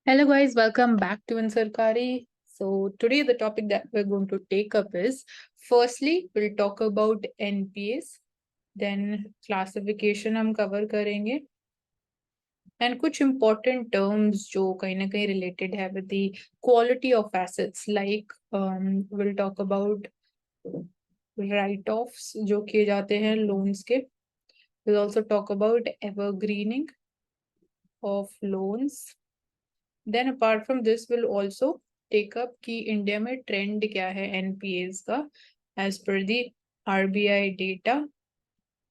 Hello guys, welcome back to Insarkari. So today the topic that we're going to take up is, firstly we'll talk about NPAs, then classification हम cover करेंगे, and कुछ important terms जो कहीं ना कहीं related है with the quality of assets, like we'll talk about write-offs जो किए जाते हैं loans के. We'll also talk about evergreening of loans. Then apart from this, we'll also take up कि इंडिया में ट्रेंड क्या है एनपीएस का as per the RBI data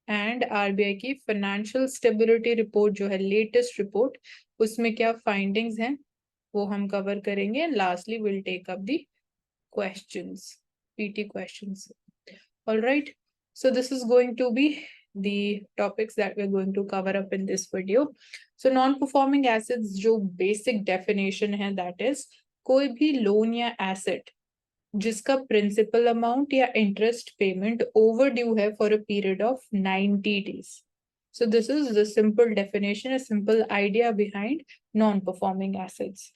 and RBI की फाइनेंशियल स्टेबिलिटी रिपोर्ट जो है लेटेस्ट रिपोर्ट, उसमें क्या फाइंडिंग्स हैं वो हम कवर करेंगे. Lastly will take up the questions, PT questions. All right, so this is going to be the topics that we're going to cover up in this video. So non-performing assets जो basic definition है, that is कोई भी loan या asset जिसका principal amount या interest payment overdue है for a period of 90 days. So this is the simple definition, a simple idea behind non-performing assets.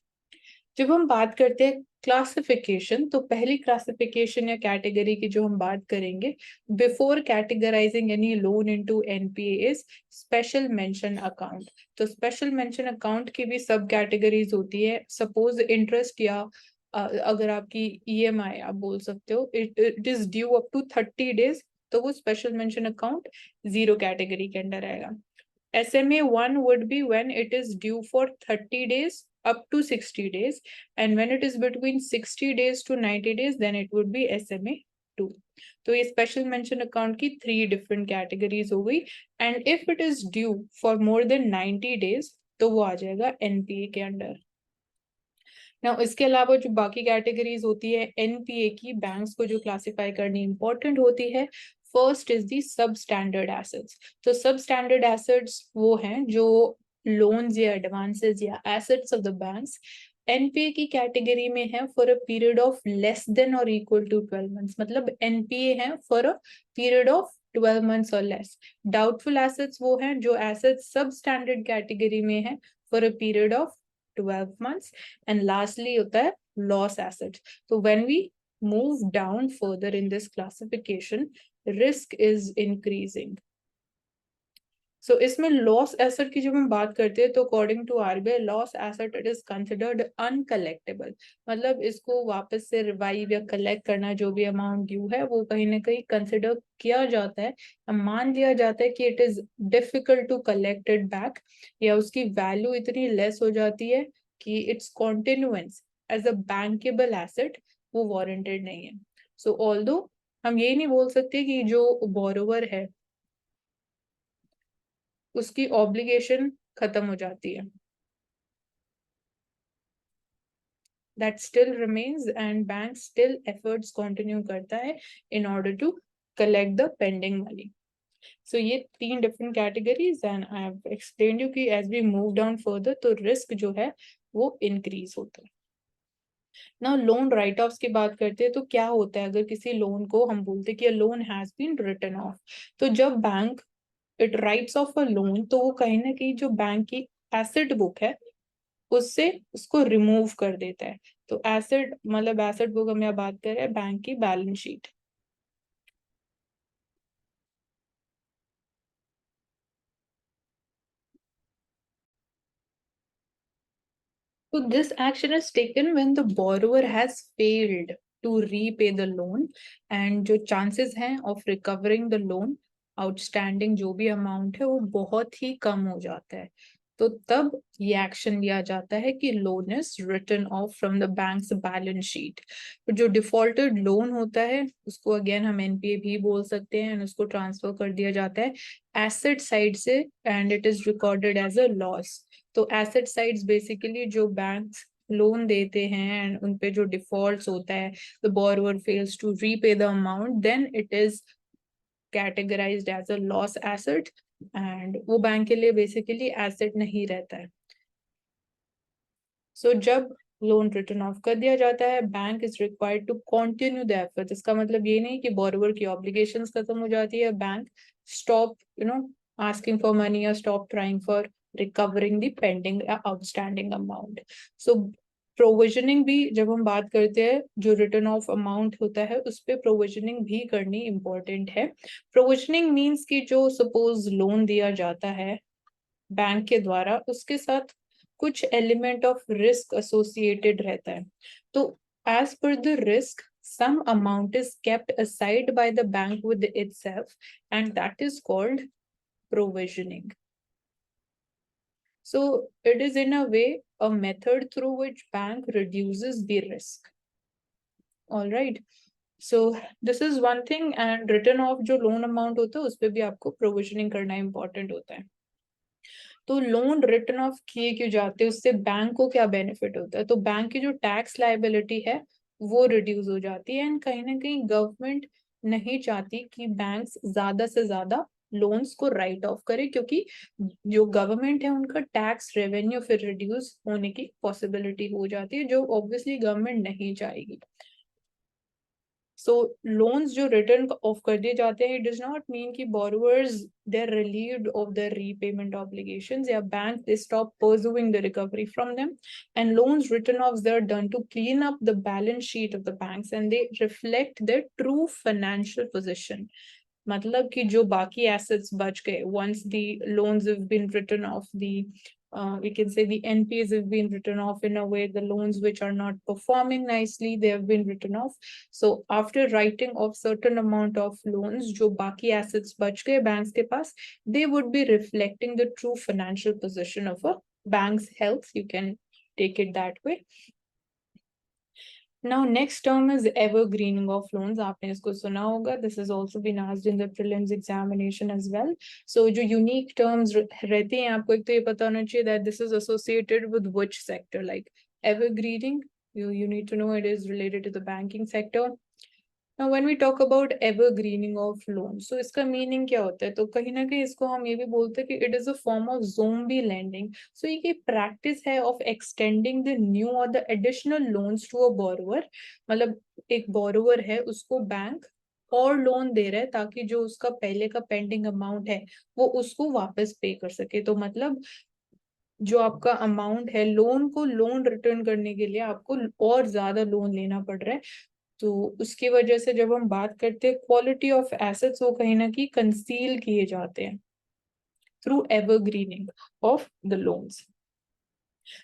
जब हम बात करते हैं क्लासिफिकेशन, तो पहली क्लासिफिकेशन या कैटेगरी की जो हम बात करेंगे before categorising any loan into NPA is special mention account. तो स्पेशल मेंशन अकाउंट की भी सब कैटेगरीज होती है. सपोज इंटरेस्ट या अगर आपकी ईएमआई आप बोल सकते हो it is due up to 30 days, तो वो स्पेशल मेंशन अकाउंट 0 कैटेगरी के अंडर आएगा. SMA1 would be when it is due for 30 days up to 60 days, and when it is between 60 days to 90 days, then it would be SMA2. तो ये special mention account की 3 different categories हो गई. And if it is due for more than 90 days तो वो आ जाएगा NPA के under. Now इसके अलावा जो बाकी कैटेगरीज होती है एनपीए की, बैंक्स को जो क्लासिफाई करनी इंपॉर्टेंट होती है, फर्स्ट इज दी सब स्टैंडर्ड एसेट्स. तो सब स्टैंडर्ड एसेट्स वो हैं जो लोन्स या एडवांसेस या assets of the banks NPA की कैटेगरी में है for a period of less than और इक्वल टू 12 months. मतलब एनपीए है for a period of 12 months और लेस. डाउटफुल एसेट्स वो हैं जो एसेट्स सब स्टैंडर्ड कैटेगरी में है for a period of 12 months. And lastly होता है loss assets. So when we move down further in this classification, risk is increasing. So इसमें लॉस एसेट की जब हम बात करते हैं तो according to RBI loss asset it is considered uncollectable. मतलब इसको वापस से रिवाइव या कलेक्ट करना, जो भी अमाउंट ड्यू है वो कहीं ना कहीं कंसिडर किया जाता है, मान लिया जाता है कि it is difficult to collect it back, या उसकी वैल्यू इतनी लेस हो जाती है कि its continuance as a bankable asset वो वारंटेड नहीं है. सो ऑल्दो हम ये नहीं बोल सकते कि जो बोरोवर है उसकी ऑब्लिगेशन खत्म हो जाती है, that still remains and bank still efforts continue करता है in order to collect the pending money. So ये 3 different categories and I have explained you कि as we move down further तो risk जो है वो increase होता है. Now loan write offs की बात करते हैं तो क्या होता है अगर किसी लोन को हम बोलते हैं कि loan has been written off, तो जब bank it writes off a loan तो वो कहीं ना कहीं जो बैंक की एसेट बुक है उससे उसको रिमूव कर देता है. तो एसेट मतलब एसेट बुक हम यहाँ बात कर रहे हैं बैंक की balance sheet. So this action is taken when the borrower has failed to repay the loan, and जो chances हैं of recovering the loan outstanding जो भी amount है वो बहुत ही कम हो जाता है. तो तब ये एक्शन लिया जाता है कि loan is written off from the bank's balance sheet. जो डिफॉल्टेड लोन होता है उसको अगेन हम एनपीए भी बोल सकते हैं, उसको ट्रांसफर कर दिया जाता है एसेट साइड से and it is recorded as a loss. तो एसेट साइड्स बेसिकली जो बैंक्स लोन देते हैं एंड उन पे जो डिफॉल्ट्स होता है, the borrower fails to repay the amount, then it is categorised as a loss asset and वो बैंक के लिए बेसिकली एसेट नहीं रहता है. सो जब लोन रिटर्न ऑफ कर दिया जाता है bank is required to continue the effort. इसका मतलब ये नहीं कि बोरोवर की ऑब्लिगेशंस खत्म हो जाती है, bank stop asking for money या stop trying for recovering the pending outstanding amount. So provisioning भी जब हम बात करते हैं, जो रिटर्न ऑफ अमाउंट होता है उस पे प्रोविजनिंग भी करनी इम्पोर्टेंट है. प्रोविजनिंग मीन्स कि जो सपोज लोन दिया जाता है बैंक के द्वारा, उसके साथ कुछ एलिमेंट ऑफ रिस्क एसोसिएटेड रहता है. तो as per the risk some amount is kept aside by the bank with itself, and that is called provisioning. So it is in a way a method through which bank reduces the risk. All right. So this is one thing, and written off जो loan amount होता है उस पे भी आपको provisioning करना important होता है. तो लोन रिटर्न ऑफ किए क्यों जाते हैं, उससे बैंक को क्या बेनिफिट होता है? तो बैंक की जो टैक्स लाइबिलिटी है वो रिड्यूस हो जाती है, एंड कहीं ना कहीं गवर्नमेंट नहीं चाहती कि बैंक्स ज्यादा से ज्यादा लोन्स को राइट ऑफ करे, क्योंकि जो गवर्नमेंट है उनका टैक्स रेवेन्यू फिर रिड्यूस होने की पॉसिबिलिटी हो जाती है, जो ऑब्वियसली गवर्नमेंट नहीं चाहेगी. सो लोन्स जो रिटर्न ऑफ कर दिए जाते हैं, इट डज नॉट मीन कि borrowers they are relieved of their repayment obligations, या bank they stop pursuing the recovery from them. And loans written off, they are done to clean up the balance sheet of the banks, and they reflect their true financial position. मतलब कि जो बाकी assets बच गए, once the loans have been written off, the we can say the NPAs have been written off, in a way the loans which are not performing nicely, they have been written off. So after writing off certain amount of loans, जो बाकी assets बच गए banks के पास, they would be reflecting the true financial position of a bank's health. You can take it that way. Now next term is evergreening of loans. आपने इसको सुना होगा. This has also been asked in the prelims examination as well. So जो unique terms रहते हैं आपको, एक तो ये पता होना चाहिए that this is associated with which sector. Like evergreening, you need to know it is related to the banking sector. Now when we talk about evergreening of loans, so इसका मीनिंग क्या होता है? तो कहीं ना कहीं इसको हम ये भी बोलते हैं कि it is a form of zombie lending. So ये practice है of extending the new or the additional loans to a borrower. मतलब एक borrower है, उसको बैंक और लोन दे रहा है ताकि जो उसका पहले का पेंडिंग अमाउंट है वो उसको वापस पे कर सके. तो मतलब जो आपका अमाउंट है, लोन को लोन रिटर्न करने के लिए आपको और ज्यादा लोन लेना पड़ रहा है. तो उसकी वजह से जब हम बात करते हैं क्वालिटी ऑफ एसेट्स, वो कहीं ना कहीं कंसील किए जाते हैं through evergreening of the loans.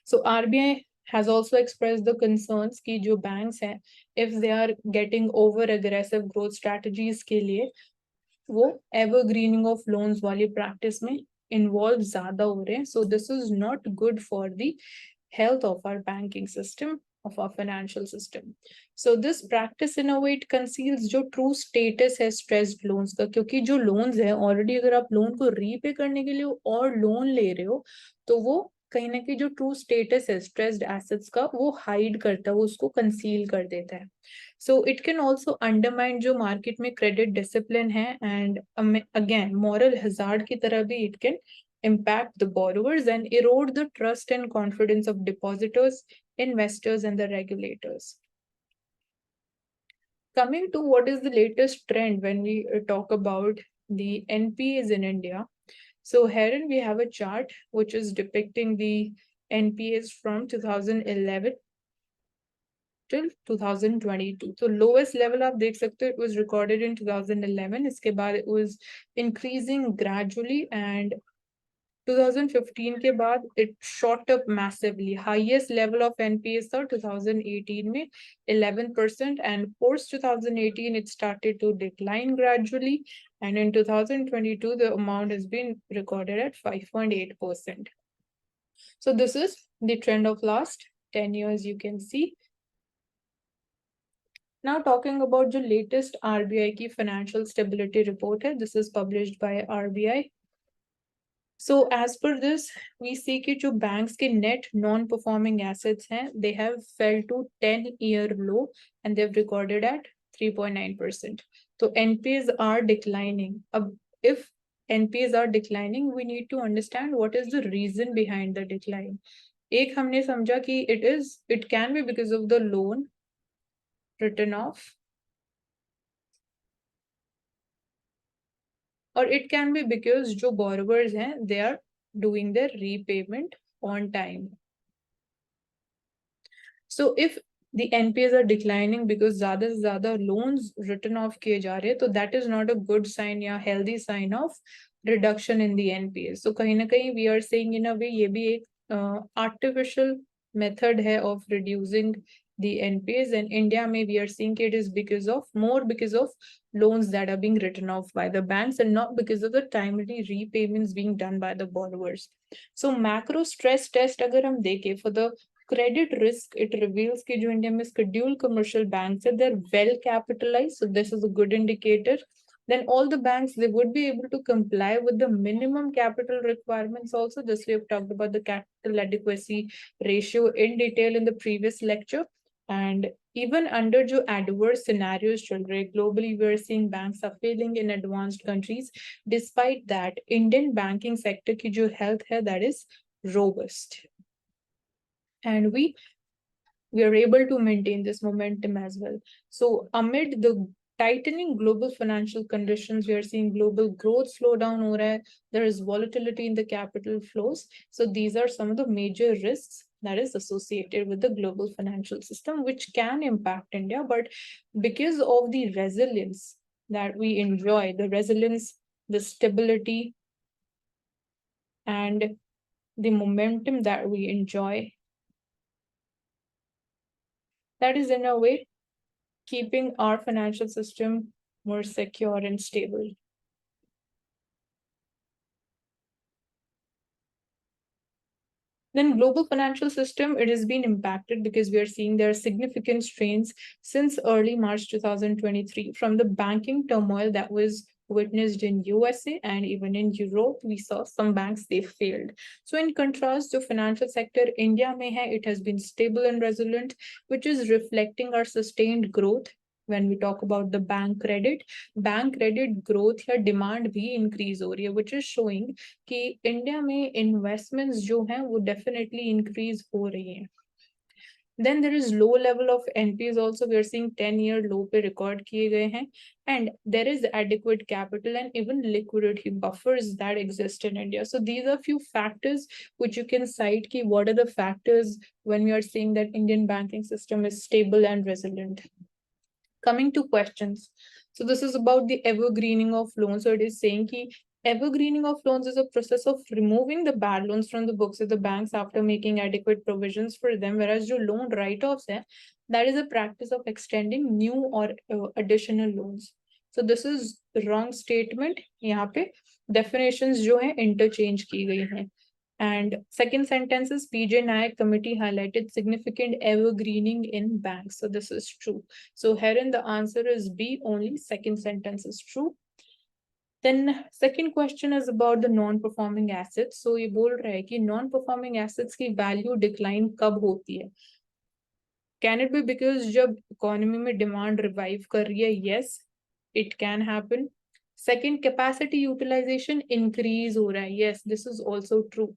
So RBI has also expressed the concerns कि जो banks हैं, if they are getting over aggressive growth strategies के लिए वो evergreening of loans वाली practice में involve ज्यादा हो रहे हैं. So this is not good for the health of our banking system, of our financial system. So this practice in a way it conceals जो true status है stressed loans का, क्योंकि जो loans है already अगर आप loan को repay करने के लिए और loan ले रहे हो, तो वो कहीं ना कहीं जो ट्रू स्टेटस है स्ट्रेस्ड एसेट्स का वो हाइड करता है, वो उसको कंसील कर देता है. So it can also undermine जो मार्केट में क्रेडिट डिसिप्लिन है, एंड अगेन मॉरल हजार्ड की तरह भी it can impact the borrowers and erode the trust and confidence of depositors, investors, and the regulators. Coming to what is the latest trend when we talk about the NPAs in India. So here we have a chart which is depicting the NPAs from 2011 till 2022. So lowest level आप देख सकते हो, it was recorded in 2011. इसके बाद it was increasing gradually, and 2015 के बाद it shot up massively. Highest level of NPAs था 2018 में 11%, and post 2018 it started to decline gradually, and in 2022 the amount has been recorded at 5.8%. So this is the trend of last 10 years, you can see. Now talking about the latest RBI की financial stability report है, this is published by RBI. So as per this, we see कि जो banks के net non-performing assets हैं, they have fell to 10-year low, and they've recorded at 3.9%. So NPAs are declining. If NPAs are declining, we need to understand what is the reason behind the decline. एक हमने समझा कि it can be because of the loan written off, or it can be because जो borrowers हैं, they are doing their repayment on time. So if the NPAs are declining because ज़्यादा से ज़्यादा loans written off किए जा रहे हैं, तो that is not a good sign या healthy sign of reduction in the NPAs. So कहीं ना कहीं we are saying in a way ये भी एक artificial method है of reducing the NPAs, and India may we are seeing it is because of loans that are being written off by the banks and not because of the timely repayments being done by the borrowers. So macro stress test अगर हम देखें for the credit risk, it reveals कि जो India में scheduled commercial banks है, they're well capitalized, so this is a good indicator. Then all the banks, they would be able to comply with the minimum capital requirements also. Just we have talked about the capital adequacy ratio in detail in the previous lecture. And even under जो adverse scenarios चल रहे globally, we are seeing banks are failing in advanced countries. Despite that, Indian banking sector की जो health है, that is robust. And we are able to maintain this momentum as well. So amid the tightening global financial conditions, we are seeing global growth slow down हो रहा है. There is volatility in the capital flows. So these are some of the major risks that is associated with the global financial system, which can impact India. But because of the resilience that we enjoy, the resilience, the stability, and the momentum that we enjoy, that is in a way keeping our financial system more secure and stable. Then global financial system, it has been impacted because we are seeing there are significant strains since early March 2023 from the banking turmoil that was witnessed in USA and even in Europe. We saw some banks, they failed. So in contrast to financial sector, India mein hai, it has been stable and resilient, which is reflecting our sustained growth. When we talk about the bank credit growth या demand भी increase हो रही है, which is showing कि India में investments जो हैं वो definitely increase हो रही हैं. Then there is low level of NPAs also. We are seeing 10-year low पे record किए गए हैं, and there is adequate capital and even liquidity buffers that exist in India. So these are few factors which you can cite कि what are the factors when we are saying that Indian banking system is stable and resilient. Coming to questions. So this is about the evergreening of loans. So it is saying that evergreening of loans is a process of removing the bad loans from the books of the banks after making adequate provisions for them. Whereas जो loan write-offs है, that is a practice of extending new or additional loans. So this is wrong statement. यहाँ पे definitions जो है interchange की गई हैं. And second sentence is PJ Nayak committee highlighted significant evergreening in banks. So this is true. So herein the answer is B, only second sentence is true. Then second question is about the non-performing assets. So ये बोल रहा है कि non-performing assets की value decline कब होती है? Can it be because जब economy में demand revive कर रही है? Yes, it can happen. Second, capacity utilization increase हो रहा है. Yes, this is also true.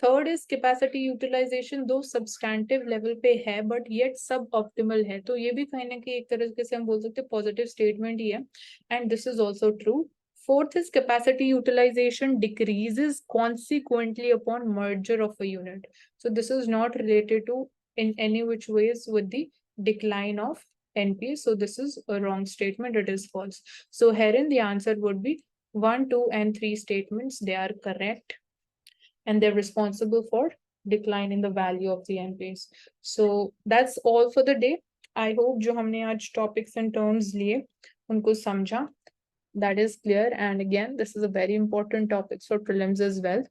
Third is capacity utilization, दो substantive level पे है but yet suboptimal है, तो ये भी कहीं ना कहीं एक तरह से हम बोल सकते हैं positive statement ही है, and this is also true. Fourth is capacity utilization decreases consequently upon merger of a unit. So this is not related to in any which ways with the decline of NPA. So this is a wrong statement, it is false. So herein the answer would be 1, 2 and 3 statements, they are correct. And they're responsible for decline in the value of the NPAs. So that's all for the day. I hope जो हमने आज topics and terms लिए उनको समझा. That is clear. And again, this is a very important topic for prelims as well.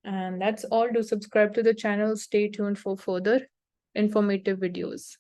And that's all. Do subscribe to the channel. Stay tuned for further informative videos.